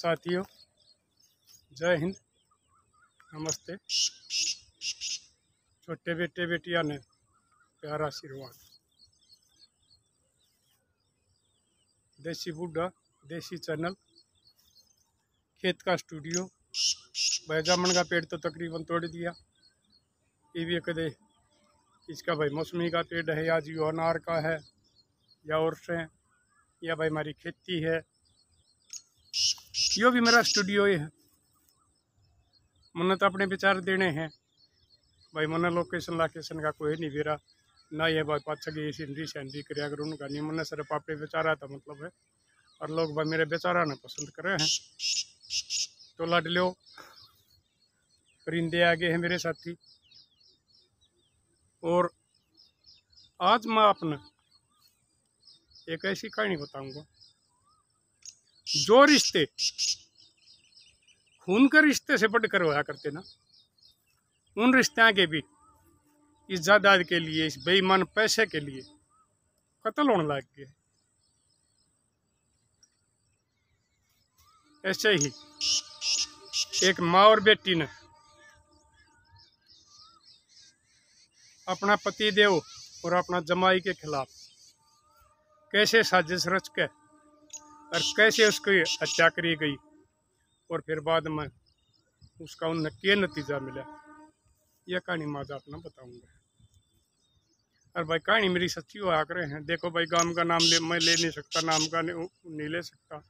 साथियों, जय हिंद, नमस्ते। छोटे बेटे बेटियां ने प्यारा आशीर्वाद। देसी बूढ़ा, देसी चैनल, खेत का स्टूडियो। भाई जामुन का पेड़ तो तकरीबन तोड़ दिया। ये भी कदे इसका भाई मौसमी का पेड़ है, या जी अनार का है, या और से, या भाई हमारी खेती है। यो भी मेरा स्टूडियो ही है। मैंने तो अपने विचार देने हैं भाई। मैंने लोकेशन का कोई नहीं बेरा ना, ये भाई पाछा की सीनरी सैनरी कर अगर उनका नहीं। मैंने सिर्फ अपने बेचारा था मतलब है, और लोग भाई मेरे बेचारा ने पसंद करे हैं। तो लाडलो परिंदे आगे हैं मेरे साथी। और आज मैं आपने एक ऐसी कहानी बताऊंगा, जो रिश्ते खून के रिश्ते से बढ़कर होया करते ना, उन रिश्ते के भी इस जायदाद के लिए, इस बेईमान पैसे के लिए कत्ल होने लग गए। ऐसे ही एक माँ और बेटी ने अपना पति देव और अपना जमाई के खिलाफ कैसे साजिश रच के और कैसे उसकी हत्या करी गई, और फिर बाद में उसका उन्हें क्या नतीजा मिला, यह कहानी मैं आज आपने बताऊंगा। और भाई कहानी मेरी सच्ची हो आ करे हैं। देखो भाई, गांव का नाम मैं ले नहीं सकता, नाम का नहीं ले सकता।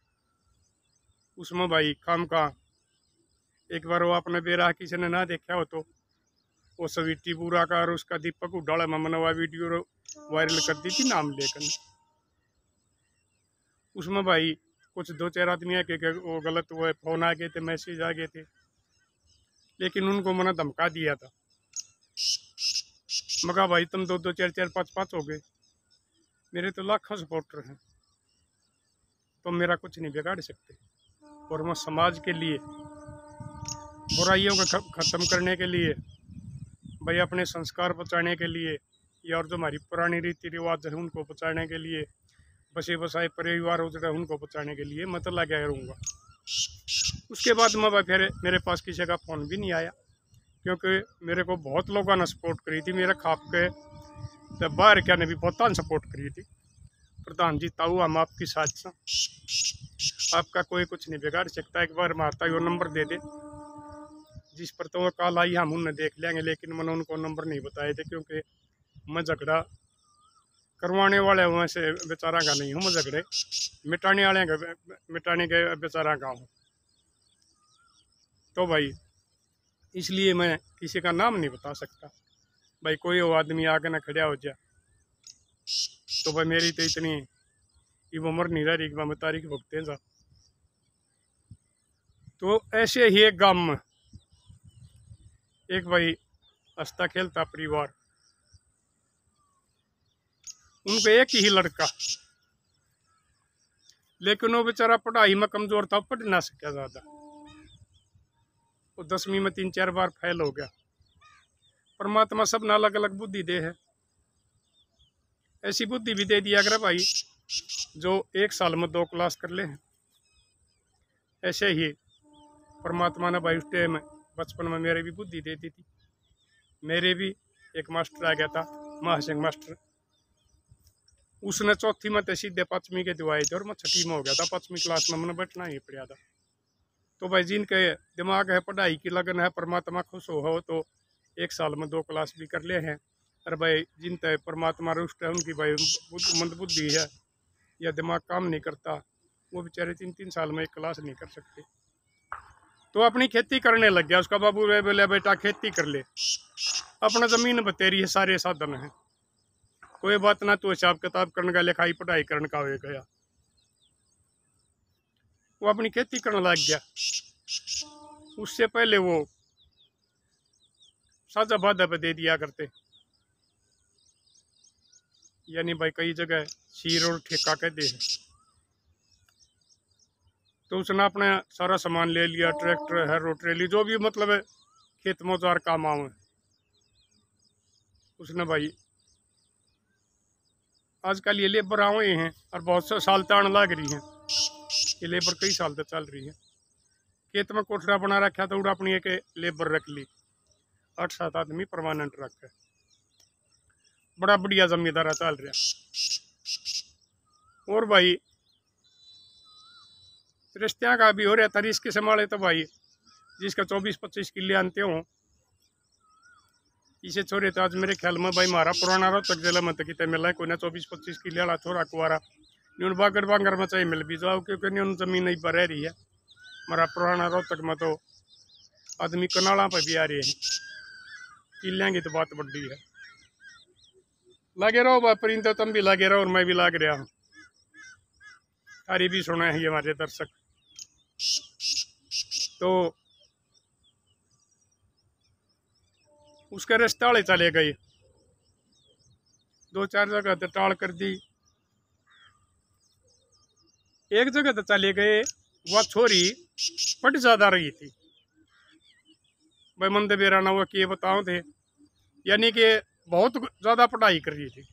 उसमें भाई काम का एक बार वो आपने बेरा किसी ने ना देखा हो तो वो सवीटी पूरा का और उसका दीपक उड़ाला ममनवा वीडियो वायरल कर दी थी नाम लेकर। उसमें भाई कुछ 2-4 आदमी है कि वो गलत वो फोन आ गए थे, मैसेज आ गए थे, लेकिन उनको मैंने धमका दिया था। मैं कहा भाई तुम 2-2, 4-4, 5-5 हो गए, मेरे तो लाखों सपोर्टर हैं, तो मेरा कुछ नहीं बिगाड़ सकते। और मैं समाज के लिए, बुराइयों को ख़त्म करने के लिए, भाई अपने संस्कार बचाने के लिए, या और जो हमारी पुरानी रीति रिवाज है उनको बचाने के लिए, बसे बसाए परिवार उजड़े उनको बचाने के लिए मैं तो लगा करूँगा। उसके बाद मैं भाई फिर मेरे पास किसी का फ़ोन भी नहीं आया, क्योंकि मेरे को बहुत लोगों ने सपोर्ट करी थी। मेरे खाप के तो बाहर क्या ने भी बहुत सपोर्ट करी थी। प्रधान जी ताऊ, हम आपकी साथ से, आपका कोई कुछ नहीं बिगाड़ सकता। एक बार मारता वो नंबर दे दे जिस पर तो वो कॉल आई, हम उन्हें देख लेंगे। लेकिन मैंने उनको नंबर नहीं बताए थे, क्योंकि मैं झगड़ा करवाने वाले वहाँ से बेचारा का नहीं हूँ। मैं झगड़े मिटाने के बेचारा का हूँ। तो भाई इसलिए मैं किसी का नाम नहीं बता सकता। भाई कोई वो आदमी आके ना खड़ा हो जाए तो भाई मेरी तो इतनी उम्र नहीं रही कि मैं तारीख भुगते जा। तो ऐसे ही एक गांव में एक भाई हंसता खेलता परिवार, उनको एक ही लड़का, लेकिन वो बेचारा पढ़ाई में कमजोर था, पढ़ ना सका ज्यादा। वो 10वीं में 3-4 बार फेल हो गया। परमात्मा सब ना अलग अलग बुद्धि दे है। ऐसी बुद्धि भी दे दिया करे भाई जो 1 साल में 2 क्लास कर ले। ऐसे ही परमात्मा ने भाई उस टाइम बचपन में मेरे भी बुद्धि दे दी थी। मेरे भी एक मास्टर आ गया था, महासिंह मास्टर। उसने 4थी में तो सीधे 5वीं के दिवाए थे, और मैं 6ठी में हो गया था। 5वीं क्लास में मैंने बैठना ही पड़ा था। तो भाई जिनके दिमाग है, पढ़ाई की लगन है, परमात्मा खुश हो तो 1 साल में 2 क्लास भी कर ले हैं। और भाई जिन तय परमात्मा रुष्ट है, उनकी भाई मंदबुद्धि है या दिमाग काम नहीं करता, वो बेचारे 3-3 साल में 1 क्लास नहीं कर सकते। तो अपनी खेती करने लग गया। उसका बाबू बोले बेटा खेती कर ले, अपना जमीन बतेरी है, सारे साधन है, कोई बात ना, तो हिसाब किताब करने का, लिखाई पढ़ाई करने का हो गया। वो अपनी खेती करने लग गया। उससे पहले वो साझा बाधा पे दे दिया करते, यानी भाई कई जगह शीर और ठेका कहते हैं। तो उसने अपने सारा सामान ले लिया, ट्रैक्टर है, रोटरेली, जो भी मतलब है खेत मौजार काम आवे। उसने भाई आजकल ये लेबर आए हैं और बहुत से साल तान लग रही हैं। ये लेबर कई साल तक चल रही है। खेत में कोठरा बना रखा तो उड़ा अपनी एक लेबर रख ली, 8-7 आदमी परमानेंट रखे, बड़ा बढ़िया जमींदारा चल रहा। और भाई रिश्तियाँ का भी हो रहा था, इसके संभाले तो भाई जिसका 24-25 किले आनते हो इसे छोरे तो आज मेरे ख्याल में भाई मारा पुराना रोहतक जिला में तो कितने मिला है, कोई ना 24-25 किले वाला छोरा कुआरा न्यून बागड़ बांगर में चाहिए मिल भी जाओ, क्योंकि न्यून जमीन नहीं पर रह रही है। हमारा पुराना रोहतक में तो आदमी कनाला पर भी आ रहे हैं, किलियाँ की तो बात बड़ी है। लगे रहो भाई परिंदे, तुम भी लगे रहो और मैं भी लग रहा हूँ, सारी भी सुना है ये हमारे दर्शक। तो उसके रास्ते वाले चले गए, 2-4 जगह तो टाल कर दी, एक जगह तो चले गए। वह छोरी पट ज्यादा रही थी भाई, मंदे बेराना वो किए बताओ थे, यानी कि बहुत ज्यादा पढ़ाई कर रही थी।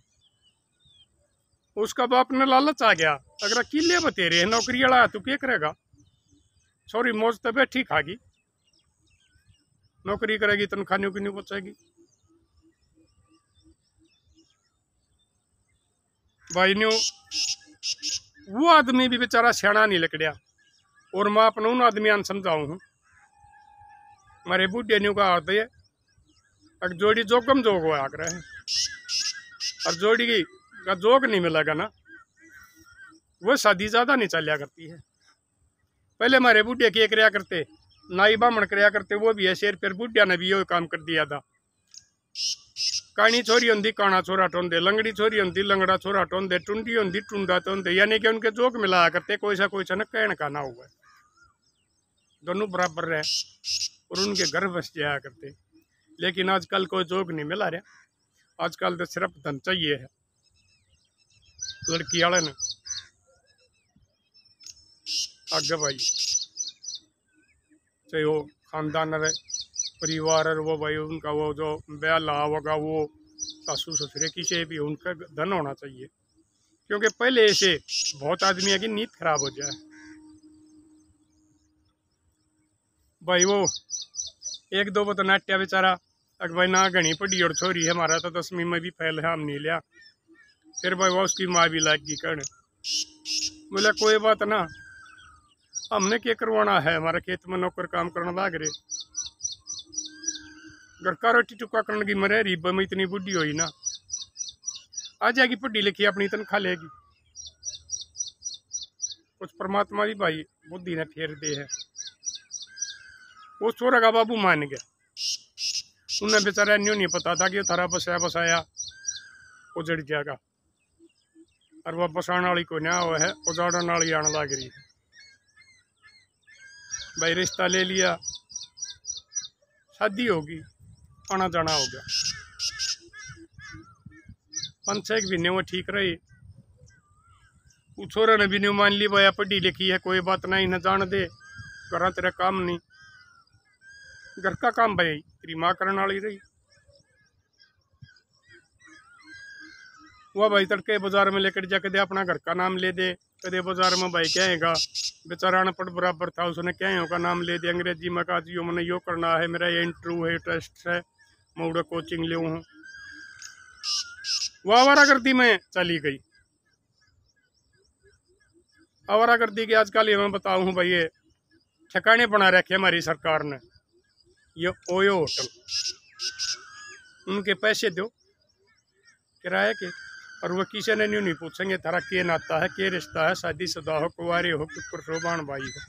उसका बाप ने लालच आ गया, अगर किले बतेरे नौकरी वाला तू क्या करेगा, छोरी मौज तो बैठी खागी, नौकरी करेगी तनख्वाह की नहीं बचेगी। भाई न्यू वो आदमी भी बेचारा सियाना नहीं लकड़िया, और मैं अपना उन आदमी समझाऊ हूँ, हमारे बूढ़े न्यू का आते है अगर जोड़ी जोगम जोग हो आकर है, और जोड़ी का जोग नहीं मिलेगा ना वो शादी ज्यादा नहीं चलिया करती है। पहले हमारे बूढ़े क्या कराया करते, नाई बामण कराया करते, वो भी है शेर, फिर बुढ़िया ने भी यो काम कर दिया था। कानी छोरी होंगी काना छोरा टोंदे, लंगड़ी छोरी होंगी लंगड़ा छोरा टोंदे, टुंडी होंगी टुंडा टोंदे, यानी कि उनके जोक मिलाया करते, कोई सा न कहने का ना हुआ, दोनों बराबर रहे और उनके घर बस जाया करते। लेकिन आजकल कोई जोक नहीं मिला रहा, आजकल तो सिर्फ धन चाहिए है लड़की वाले ने। आगे भाई चाहे वो खानदान रहे परिवार है, वो भाई उनका वो जो ब्याह ला होगा वो सासू ससुरे किसी भी उनका धन होना चाहिए, क्योंकि पहले ऐसे बहुत आदमी की नींद खराब हो जाए। भाई वो 1-2 बता नाट्या बेचारा अगर भाई ना घनी पड़ी और छोरी है, हमारा तो 10वीं में भी फैल है, हम नहीं लिया। फिर भाई वो उसकी माँ भी लाग गई कहने, बोला कोई बात ना, हमने क्या करवाना है, हमारे खेत में नौकर काम करना लाग रहे, घर का रोटी टुका करने की मरे रीब में इतनी बुढ़ी हुई ना, आ जाएगी पढ़ी लिखी अपनी तनख्वाह लेगी। कुछ परमात्मा भी भाई बुद्धि ने फेर दे है। वो छोरा का बाबू मान गया, उन्हें बेचारा न्यू नहीं पता था कि थारा बसाया उजड़ जाएगा, और वह बसाने वाली को ना हुआ है, उजाड़ने वाली आने लग रही है। भाई रिश्ता ले लिया, शादी होगी, आना जाना हो गया, 5-6 महीने वो ठीक रही। वो छोरा ने भी नहीं मान ली, भाई पढ़ी लिखी है कोई बात नहीं, न जान दे, करा तेरा काम नहीं, घर का काम भाई तेरी माँ करने वाली रही। वह भाई तड़के बाजार में लेकर जा, कदे अपना घर का नाम ले दे, कदे बाजार में भाई कहेगा बेचारा अनपढ़ बराबर था, उसने क्या का नाम ले दे अंग्रेजी में, कहा जी मैंने यो करना है, मेरा ये इंटरव्यू है, टेस्ट है, मैं उड़ा कोचिंग ले हूँ। वह आवारागर्दी में चली गई। आवारागर्दी के आजकल ये मैं बताऊँ हूँ भाई, ये ठिकाने बना रखे हमारी सरकार ने, ये ओयो होटल, उनके पैसे दो किराए के, और वो किसी ने न्यू नहीं पूछेंगे तारा के नाता है, के रिश्ता है, शादी शुदा हो, कुंवारे हो, कुर्बान भाई हो,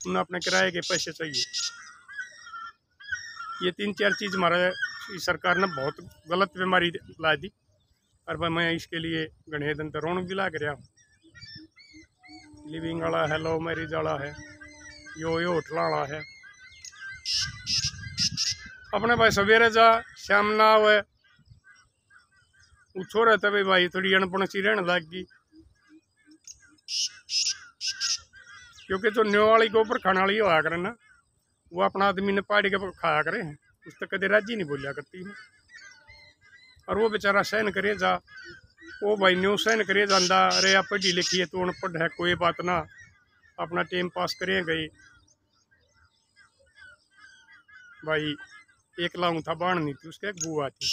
उन्हें अपने किराए के पैसे चाहिए। ये 3-4 चीज़ हमारा सरकार ने बहुत गलत बीमारी ला दी, और भाई मैं इसके लिए गणे दिन तो रोन भी ला रहा हूँ। लिविंग वाला है, लव मैरिज वाला है, यो होटल वाला है, अपने भाई सवेरे जा शाम ना आवे, छोरा था भाई थोड़ी अनपढ़ सी रहने लग गई, क्योंकि जो न्यो वाली गोबर खाने वाली होया करे ना, वो अपना आदमी ने पाड़ी के खाया करे, उस तक कदे राजी नहीं बोलिया करती है, और वो बेचारा सहन करे जा, वो भाई न्यू सहन करे जाता, अरे आप पढ़ी लिखी है तू अनपढ़ है कोई बात ना, अपना टाइम पास करें गई, भाई एक लाऊं था बाण नहीं थी, उसके एक बुआ थी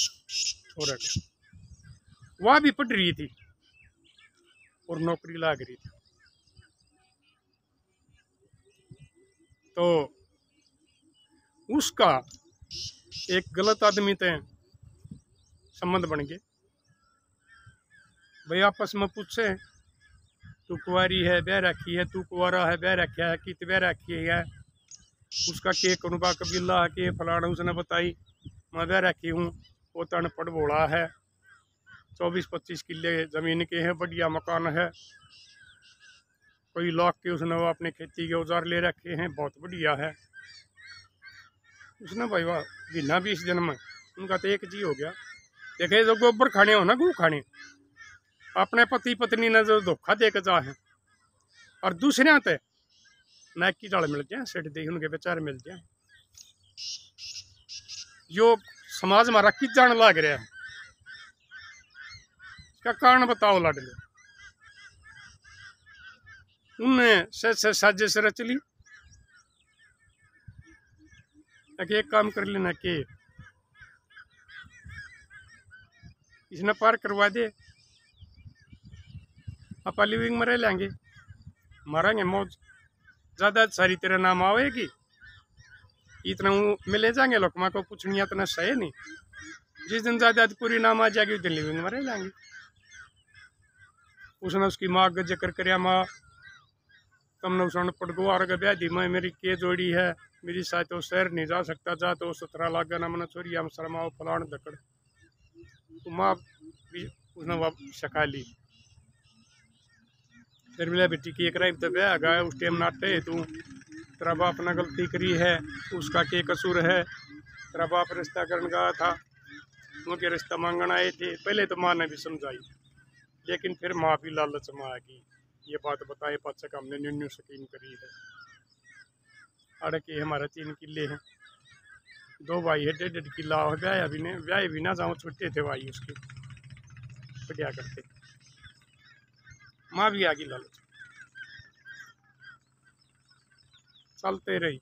छोरा के, वह भी पढ़ रही थी और नौकरी लाग रही थी। तो उसका एक गलत आदमी ते संबंध बन गए। भाई आपस में पूछे, तू कुंवारी है ब्याह रखी है, तू कुंवारा है ब्याह रखा है, कित ब्याह रखी है, उसका के कनुबा कबीला के फलाना, उसने बताई मैं ब्याह रखी हूँ। वो तो अनपढ़ बोला है, 24-25 किले जमीन के हैं, बढ़िया मकान है, कोई लाख के उसने वो अपने खेती के औजार ले रखे हैं, बहुत बढ़िया है। उसने भाई वाह बिना 20 जन्म उनका तो एक जी हो गया। देखे जो गोबर खाने हो ना, गू खाने, अपने पति पत्नी ने जो धोखा दे के जा है, और दूसरे ते नाक की डाल मिल जाए, सेठ दे उनके बेचारे मिल जाए, यो समाज हमारा किस जान लाग रहा है, इसका कारण बताओ लाडले। उनने से साजिश रच ली, एक काम कर लेना कि इसने पार करवा दे, आप लिविंग में रह लेंगे, मारेंगे मौज, ज्यादा सारी तेरा नाम आवेगी, इतना मिले जाएंगे लोग माँ को पूछनी इतना सही नहीं, जिस दिन ज्यादा पूरी नाम आ जाएगी उस दिन लिविंग में रह लेंगे। उसने उसकी माँ का जिक्र कराया, माँ तुमने उसने पटगुआर के ब्याह दी, मैं मेरी के जोड़ी है, मेरी साथ तो शहर नहीं जा सकता, जा तो 17 लाख ना मैंने चोरी हम शर्माओ फलाण दकड़, तो माँ भी उसने सका ली। फिर मिला बेटी की एक राइब तो ब्याह गया, उस टाइम नाटे तू तेरा बाप ने गलती करी है, उसका के कसूर है, तेरा बाप रिश्ता करने गया था, उनके रिश्ता मांगने आए थे। पहले तो माँ ने भी समझाई, लेकिन फिर माँ भी लालच में आ गई, ये बात बताए पाचा का हमने न्यू स्कीम करी है, अड़के हमारे 3 किले हैं, 2 भाई है, 1.5 किला हो ब्याह भी ना जाऊँ, छुट्टे थे भाई उसके बढ़िया करते, माँ भी आ गई लालच, चलते रही।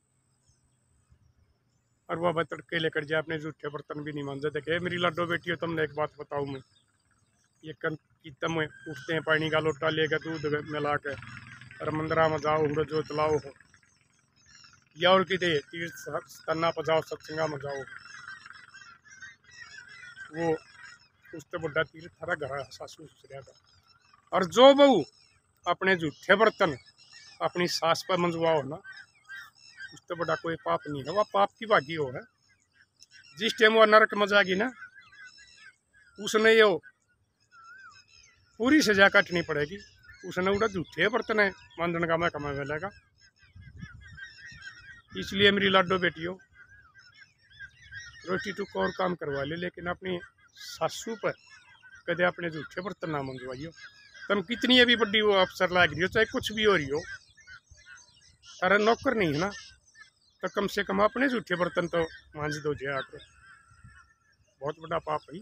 और वह तड़के लेकर जाए, अपने जूठे बर्तन भी नहीं मान जाते। देखे मेरी लाडो बेटी हो, तुमने एक बात बताऊँ मैं, ये कन की तम उठते हैं पानी का लोटा लेकर दूध मिला कर, और मंदिरा में जाओ उड़ो जो तलाओ हो, या और कि तीर्थ तन्ना पर जाओ, सत्संगा में जाओ, वो उससे बड़ा तीर्थ थारा घर है सासू ससुरिया का। और जो बहू अपने जूठे बर्तन अपनी सास पर मंजवाओ ना, उससे बड़ा कोई पाप नहीं है, वह पाप की भागी हो है। जिस टाइम वह नरक में जाएगी ना, उसने ये पूरी सजा काटनी पड़ेगी, उसने उड़ा जूठे बर्तन है मानदन का मैं कमा मिलेगा। इसलिए मेरी लाडो बेटियों, रोटी टुक और काम करवा ले, लेकिन अपनी सासू पर कदे अपने जूठे बर्तन ना मंजवाइयो। तुम कितनी अभी बड़ी वो अफसर लाग रही हो, चाहे कुछ भी हो रही हो, तारा नौकर नहीं है ना, तो कम से कम अपने जूठे बर्तन तो मांझ दो जे आकर, बहुत बड़ा पाप है।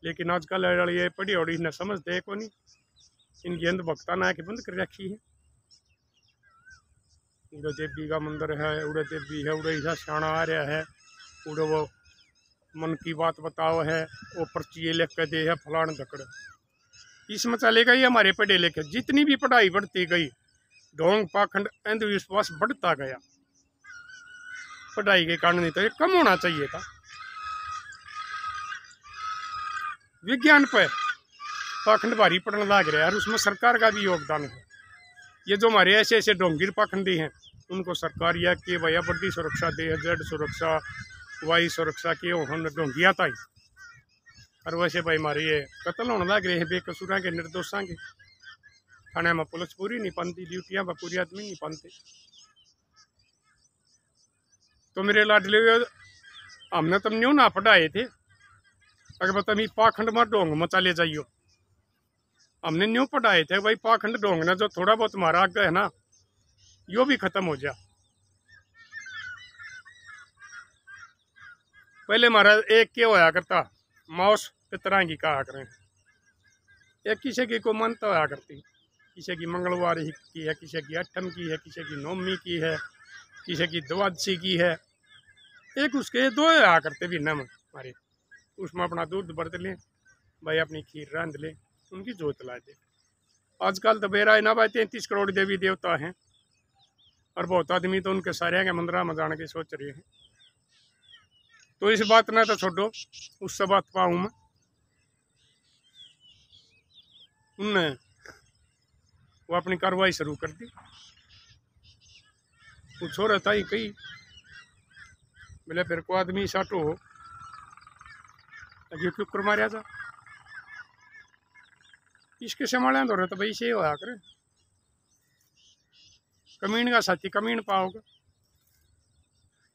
लेकिन आजकल ये पढ़ी और इन्हें समझते को नहीं, इनकी अंधभक्ता ना के बंद कर रखी है। उड़े देवी का मंदिर है, उड़े देवी है, उड़े ऐसा सियाणा आ रहा है, उड़े वो मन की बात बताओ है, वो पर्ची लिख के दे है फलाण धकड़, इसमें चलेगा ही हमारे पढ़े लिखे जितनी भी पढ़ाई बढ़ती गई, ढोंग पाखंड अंधविश्वास बढ़ता गया, पढ़ाई के कारण नहीं तो ये कम होना चाहिए था। विज्ञान पर पाखंड भारी पड़ने लग रहा है, और उसमें सरकार का भी योगदान है। ये जो हमारे ऐसे ऐसे ढोंगीर पाखंडी हैं, उनको सरकार यह कि भैया बड़ी सुरक्षा दे, जेड सुरक्षा, वाई सुरक्षा के हम ढोंगिया था ही। और वैसे भाई हमारे ये कत्ल होने लग रहे हैं बेकसूर के, निर्दोषा के, थाने में पुलिस पूरी नहीं पाती, ड्यूटियां पर पूरी आदमी नहीं पाते। तो मेरे लाडले हमने तुम न्यू ना पढ़ाए थे, अगर तुम पाखंड में ढोंग में चले जाइयो, हमने न्यू पढ़ाए थे भाई पाखंड ढोंग ना जो थोड़ा बहुत हमारा आगे है ना, यो भी खत्म हो जा। पहले हमारा एक क्या होया करता, मौस पितरा की कहा करें, एक किसी की को मानता होया करती, किसी की मंगलवार की है, किसी की अष्टम की है, किसी की नवमी की है, किसी की द्वादशी की है, एक उसके दो आ करते भी नम हमारे, उसमें अपना दूध बरत लें भाई, अपनी खीर रांध लें, उनकी जोत ला दे। आजकल तो बेरा है ना भाई, 33 करोड़ देवी देवता हैं, और बहुत आदमी तो उनके सारे के मंदिर में जाने की सोच रहे हैं। तो इस बात ना तो छोड़ो, उससे बात पाऊँ मैं, उनने वो अपनी कार्रवाई शुरू कर दी। वो छोरा था ही कही, बोले फिर को आदमी साटो हो क्यों क्यों मारिया था, इसके संभाले तो रहता भाई से होया करे, कमीन का साथी कमीन पाओगे।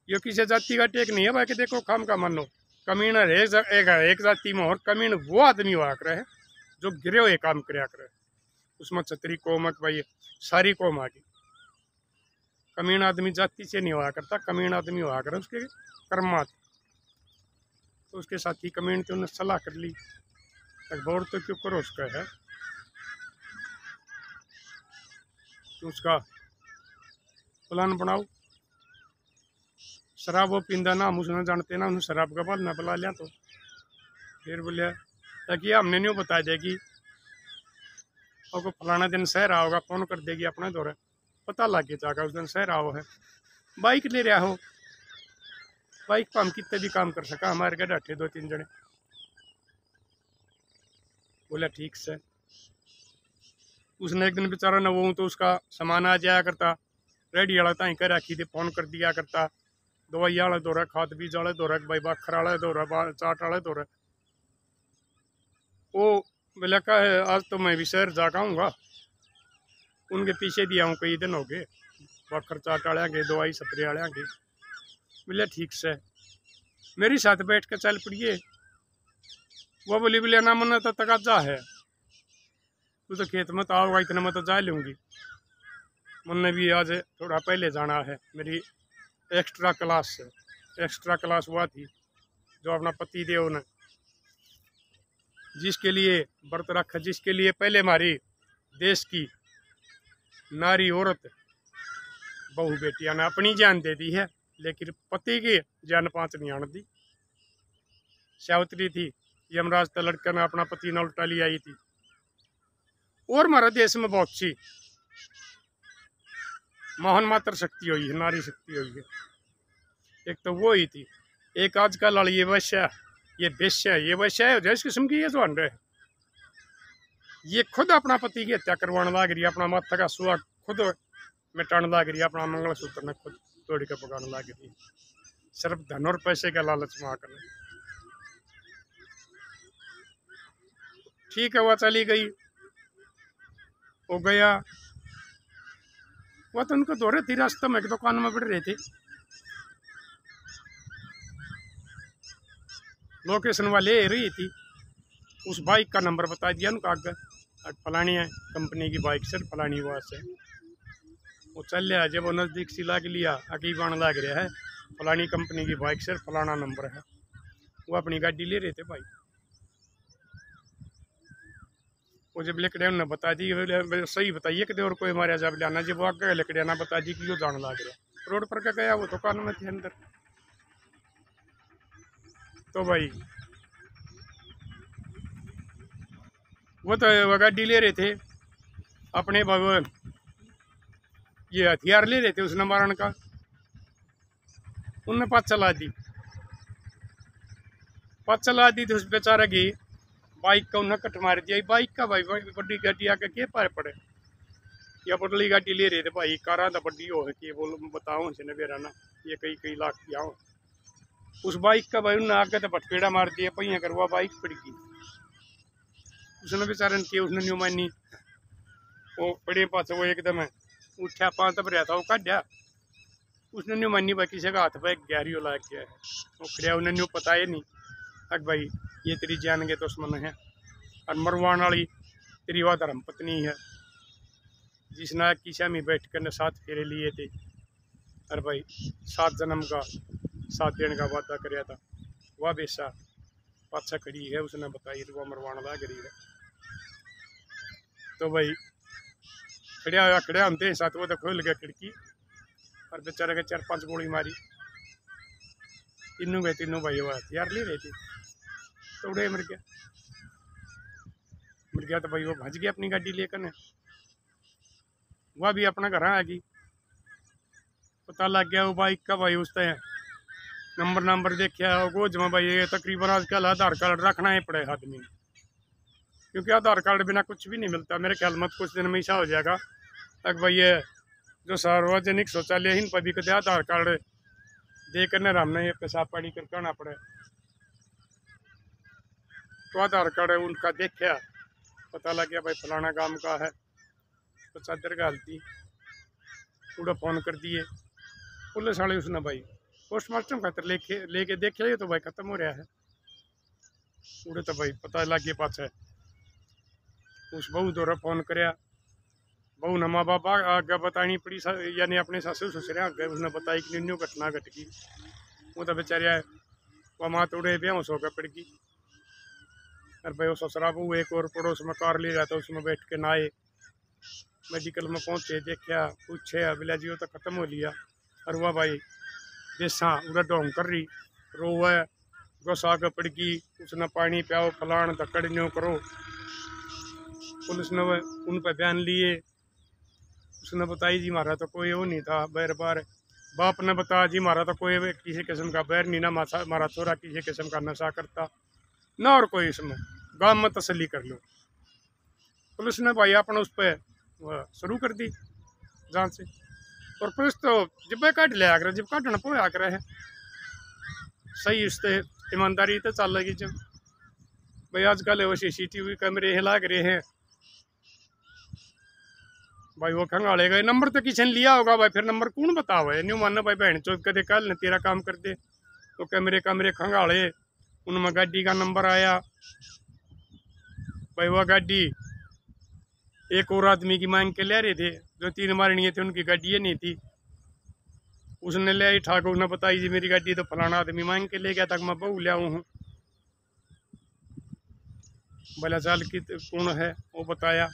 ये किसी जाति का टेक नहीं है भाई कि देखो काम का मानो, कमीन एक जाति में, और कमीन वो आदमी हुआ करे जो गिरे हुए काम कराया करे, उसमें छतरी कौम भाई सारी कौम आ गई। कमीन आदमी जाति से नहीं हुआ करता, कमीन आदमी हुआ करे उसके कर्मात। तो उसके साथी कमीन थे, उन्होंने सलाह कर ली बोर तो क्यों करो उसका है, तो उसका प्लान बनाओ। शराब वो पींदा ना, हम उसने जानते ना, उन्हें शराब का बाल ना बुला लिया। तो फिर बोलिया ताकि हमने नहीं बता देगी, और को फलाना दिन शहर आओगा, फोन कर देगी अपने दौरे, पता लग गया जाएगा उस दिन शहर आओ है। बाइक ले रहा हो, बाइक पर हम कितने भी काम कर सका, हमारे घर बैठे 2-3 जने। बोला ठीक से। उसने एक दिन बेचारा न वो तो उसका सामान आ जाया करता, रेडी वाला ताई कर रखी थी, फोन कर दिया करता, दवाई वाले दौरा, खाद बीज वाले दौरा, भाई बाखर वाले दौरा, चाट वाले दौरा। वो बोला का है आज तो मैं भी शहर जा आऊँगा, उनके पीछे दिया हूँ कई दिन हो गए, बाखर चाट वाले के, दवाई स्प्रे वाले के। बोले ठीक से, मेरी साथ बैठ के चल पड़िए। वो बोली बोले ना मन तो तकाजा है, तू तो खेत में तो आओगा, इतने में तो जा लूँगी, मन भी आज थोड़ा पहले जाना है, मेरी एक्स्ट्रा क्लास हुआ थी, जो अपना पति देव ने जिसके लिए व्रत रखा, जिसके लिए पहले हमारी देश की नारी औरत बहू बेटिया ने अपनी जान दे दी है, लेकिन पति की जान 5 नहीं आने दी। सावित्री थी, यमराज का लड़का ने अपना पति न उल्टा ली आई थी। और हमारे देश में बहुत सी महान मात्र शक्ति हुई है, नारी शक्ति हुई है। एक तो वो ही थी, एक आजकल वाली ये वैश्या, ये बेश्या, ये वैश्या है जिस किस्म की ये जो अंडे है, ये खुद अपना पति की हत्या करवाने लग रही है, अपना माथा का सुहा खुद मिटाने लग रही है, अपना मंगलसूत्र ने खुद तोड़ के पकाने लग रही है, सिर्फ धन और पैसे का लालच में आकर। ठीक है, वह चली गई, वो गया, वह तो उनको दौरे थी, रास्ते में एक दुकान में बैठ रहे थे, लोकेशन वाले रही थी, उस बाइक का नंबर बता दिया उनका, आगे फलानी है कंपनी की बाइक सर, फलानी वहाँ से वो चल लिया। जब वो नज़दीक सिला के लिया, अकीब आने लग रहा है, फलानी कंपनी की बाइक सर, फलाना नंबर है। वो अपनी गाड़ी ले रहे थे भाई, वो जब लिखड़े उन्होंने बता दी, सही बताइए कि और कोई हमारे जब लाना, जब वो आगे लिखड़े ना बता दी कि वो जाने लग रहा, रोड पर क्या गया, वो दुकान में थे अंदर। तो भाई वो तो वो गाड़ी ले रहे थे अपने, भगवान ये हथियार ले रहे थे उसने मारण का, उनने पास चला दी तो उस बेचारा की बाइक का उन्हें कट मार दिया। बाइक का भाई बड़ी गाड़ी आके के पार पड़े, या बदली गाड़ी ले रहे थे भाई, कारा तो बड़ी हो है कि बोलो बताओ से मेरा ना, ये कई लाख की आओ। उस बाइक का भाई उन्हें आके तो भटपेड़ा मार दिया, पहिया कर हुआ बाइक पड़ गई, उसने बेचारे ने किया, उसने न्यू मानी, वो बड़े पास वो एकदम उठा, 5 तब रहा था, वो काटा, उसने न्यू मानी भाई किसी का हाथ पे गहरी लाग गया है, वो खड़ा, उन्हें न्यू पता है नहीं अक भाई ये तेरी जान के दुश्मन है, और मरवान वाली तेरी वह धर्म पत्नी है, जिसने किसा में बैठ कर 7 फेरे लिए थे, और भाई 7 जन्म का 7 दिन का वादा कराया था, वह बेसा पाछा खड़ी है, उसने बताई तो वह मरवान ला गरी है। तो भाई खड़िया हमते साथ वो तो खोल गया खिड़की, और बेचारे के 4-5 गोली मारी, तीनों गए, तीनों भाई वो हथियार ले रहे थे, तोड़े मर गया तो भाई वो भज गया अपनी गाड़ी लेकर ने। वह भी अपना घर आ गई, पता लग गया वो बाइक का भाई उसने नंबर देखा गोज में भाई। ये तकरीबन आजकल आधार कार्ड रखना ही पड़े आदमी, क्योंकि आधार कार्ड बिना कुछ भी नहीं मिलता। मेरे ख्याल में कुछ दिन में ऐसा हो जाएगा तक भाई ये जो सार्वजनिक शौचालय इन पर भी कदे आधार कार्ड दे कर हमने ये पेशाब पानी करके आना पड़े। तो आधार कार्ड उनका देखा, पता लग गया भाई फलाना काम का है, तो चादर घालती पूरा फोन कर दिए पुलिस वाले। उसने भाई पोस्टमार्टम खातर लेके देखे, ये तो भाई खत्म हो रहा है पूरे। तो भाई पता लग गया पाछे उस बहू द्वारा फोन कराया, बहू ने माँ बाप आगे बतानी पड़ी, यानी अपने सासू ससुर आगे उसने बताई कि न्यू घटना घट गई। वो तो बेचारे वह माँ तोड़े बेहोश होकर पड़ गई। और भाई वो ससुरा बहू एक और पड़ोस में कार ले रहा था, उसमें बैठ के नहाए, मेडिकल में पहुँचे, देखा पूछे अबिला जी वो तो ख़त्म हो लिया। और वह भाई बेसा उड़ा ढोंग कर रही रोवे, गुस्सा आगे पड़ गई, उसने पानी पियाओ फलान धक्कड़ न्यो करो। पुलिस ने उन पर बयान लिए, उसने बताई जी मारा तो कोई वो नहीं था बैर बार। बाप ने बताया जी मारा तो कोई किसी किस्म का बैर नहीं ना, मारा छोरा किसी किस्म का नशा करता ना, और कोई इसमें गांव में तसल्ली कर लो। पुलिस ने भाई अपना उस पर शुरू कर दी जांच से। और पुलिस तो जब काट लिया कर, जब काटना पोया आकर है सही, उससे ईमानदारी तो चल लगी। जब भाई आजकल वो CCTV कैमरे हिला रहे हैं भाई, वो खंगाले गए नंबर तो किसी ने लिया होगा भाई, फिर नंबर कौन बताओ है न्यू मानना भाई बहन चौथ कदे कल ने तेरा काम कर दे। तो कैमरे खंगाले, उनमें गाड़ी का नंबर आया भाई। वह गाड़ी एक और आदमी की मांग के ले रहे थे, जो 3 मारनी थे उनकी गाड़ी ये नहीं थी। उसने ले आई ठाकुर, उसने बताई जी मेरी गाड़ी तो फलाना आदमी मांग के ले गया तक मैं बहू लिया हूँ। भला चाल की कौन है वो बताया,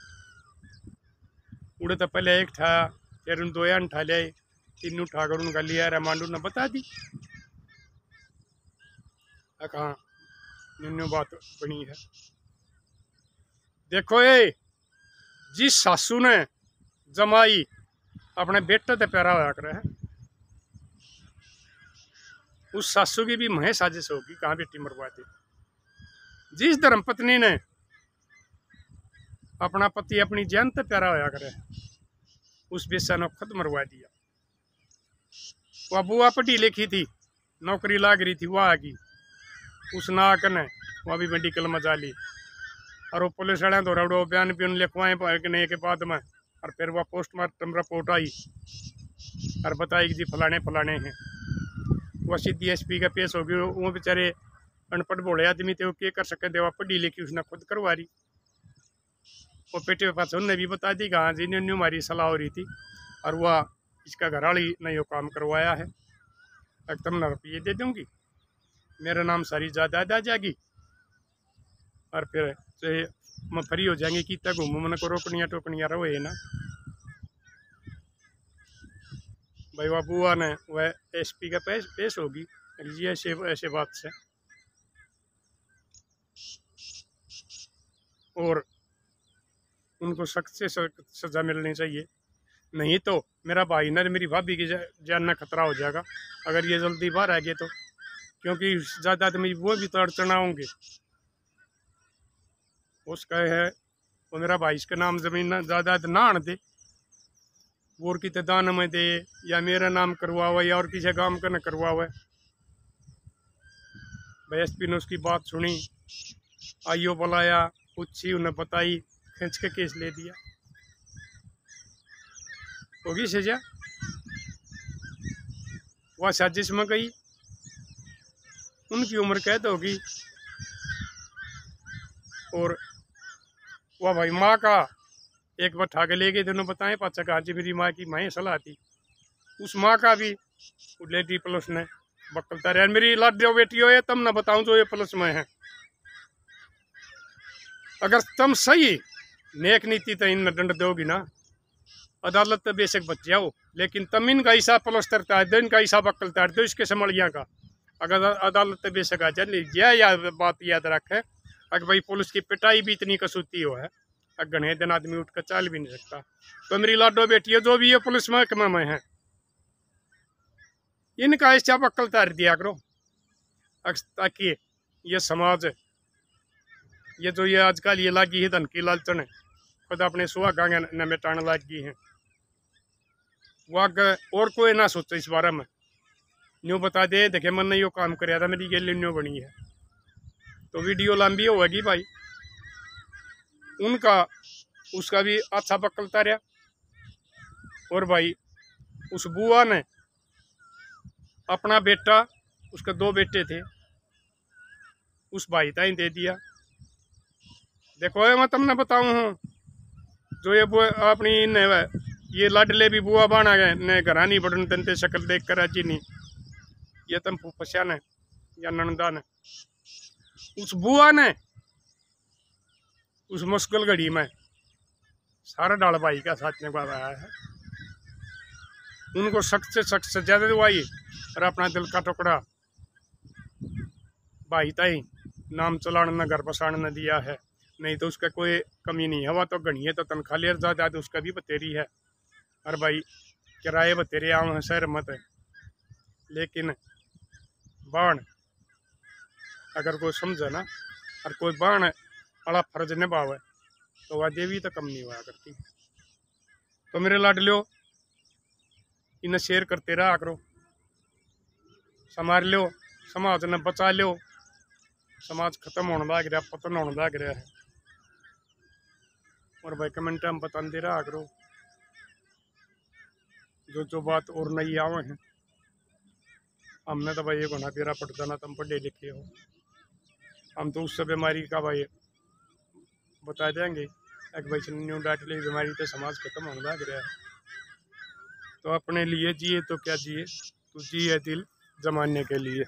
उड़े तो पहले एक ठा, फिर उन 2 ठा लिया, 3 ठाकर उनका लिया रिमांड ने बता दी। कहाँ न्यू बात बनी है। देखो ये जिस सासू ने जमाई अपने बेटे ते प्यारा होया करे है, उस सासू की भी महे साजिश होगी कहाँ बेटी मरवा दी। जिस धर्मपत्नी ने अपना पति अपनी जान ते प्यारा होया करे, उस बेसा ने खुद मरवा दिया। वह बुआ पढ़ी लिखी थी, नौकरी लाग रही थी, वह आ गई, उस ना कने वह भी मेडिकल में जा ली। और वो पुलिस वाले तो रौड़ो बयान भी लिखवाए के बाद में, और फिर वह पोस्टमार्टम रिपोर्ट आई और बताई कि जी फलाने फलाने हैं। वह सीधी SP का पेश हो गई। वो बेचारे अनपढ़ भोले आदमी थे, वो क्या कर सके थे, वह पढ़ी लिखी उसने खुद करवा रही। वो पेटे के पास उनने भी बता दी कि हाँ जी न्यू हमारी सलाह हो रही थी, और वह इसका घरवाली ने यो काम करवाया है, तुम रुपये दे दूंगी, मेरा नाम सारी जायदाद आ जाएगी, और फिर चाहे मैं फ्री हो जाएंगे कि तक घूमो, मन को रोकनिया टोकनिया रहे ना भाई। वह बुआ ने वह SP का पेश होगी जी ऐसे बात से, और उनको सख्त से सजा मिलनी चाहिए। नहीं तो मेरा भाई ना मेरी भाभी की जान ना खतरा हो जाएगा अगर ये जल्दी बाहर आ गए तो, क्योंकि जायदाद में वो भी तो अड़चना होंगे। उसका है वो मेरा भाई इसके नाम जमीन जायदाद ना आने दे, और की दान में दे, या मेरा नाम करवावे, या और किसी काम का न करवावे। भाई SP ने उसकी बात सुनी, आइयो बुलाया, पूछी, उन्हें बताई, खींच के केस ले दिया। होगी सजा, वह साजिश में गई, उनकी उम्र कैद होगी। और वह भाई माँ का एक बार ठाके ले गए थे, उन्होंने बताए पाचा कहा जी मेरी माँ की माँ सलाह थी, उस माँ का भी लेडी पुलिस ने बकलता रहा। मेरी लाड दो बेटी हो ये तम ना बताऊं जो ये पुलिस में है। अगर तुम सही नेक नीति तो इन दंड दोगी ना, अदालत तो बेशक बच जाओ, लेकिन तुम इनका हिसाब पुलिस तरता है दो, इनका हिसाब बकलता है दो, इसके समलिया का अगर अदालत बेशक चल लीजिए, या बात याद रखे अगर भाई पुलिस की पिटाई भी इतनी कसूती हो है, घने दिन आदमी उठ कर चल भी नहीं सकता। तो मेरी लाडो बेटी है जो भी ये पुलिस महकमा में है, इनका इस चाप अक्ल तार दिया करो, ताकि ये समाज, ये जो ये आजकल ये लागी है धन की लालचन, खुद अपने सुहागा न मिटाने लगी है, वो और कोई ना सोचे इस बारे में। न्यू बता दे देखे मन ने यो काम कराया था, मेरी ये न्यू बनी है, तो वीडियो लंबी होगी भाई। उनका उसका भी अच्छा बक्कल तारा। और भाई उस बुआ ने अपना बेटा, उसके 2 बेटे थे, उस भाई ताई दे दिया। देखो मैं तुमने बताऊं हूँ, जो ये बुआ अपनी ने ये लाडले भी बुआ बना गए ने घरानी बड़न तंते शक्ल देख कर राजी नहीं, ये तुम फूफसिया ने या नंदा ने, उस बुआ ने उस मुश्किल घड़ी में सारा डाल भाई का साथ निभाया है। उनको सख्त से सख्त सजा दिलवाई और अपना दिल का टुकड़ा भाई ताई नाम चलाने न घर बसाने न दिया है। नहीं तो उसका कोई कमी नहीं है, वह तो घनी है तो तनख्वाह ले ज्यादा तो उसका भी बतेरी है। और भाई किराए बतेरे आम है, शहर मत है, लेकिन बाण अगर कोई समझे ना और कोई बाण अड़ा फर्ज निभावे तो वह देवी तो कम नहीं हुआ करती। तो मेरे लाडलियो इन्हें शेयर करते रहा करो, संभाल लो, समाज ने बचा लो। समाज खत्म होने लग रहा, पतन होने लग रहा है। और भाई कमेंट हम बताते रहा करो जो बात और नई आवे हैं। हमने तो भाई ये घुना फिरा पड़ता ना, तुम पढ़े लिखे हो, हम तो उससे बीमारी का भाई बता देंगे। एक भाई न्यू डायटली बीमारी तो समाज खत्म होने लग रहा है। तो अपने लिए जिए तो क्या जिए, तो जिए दिल जमाने के लिए।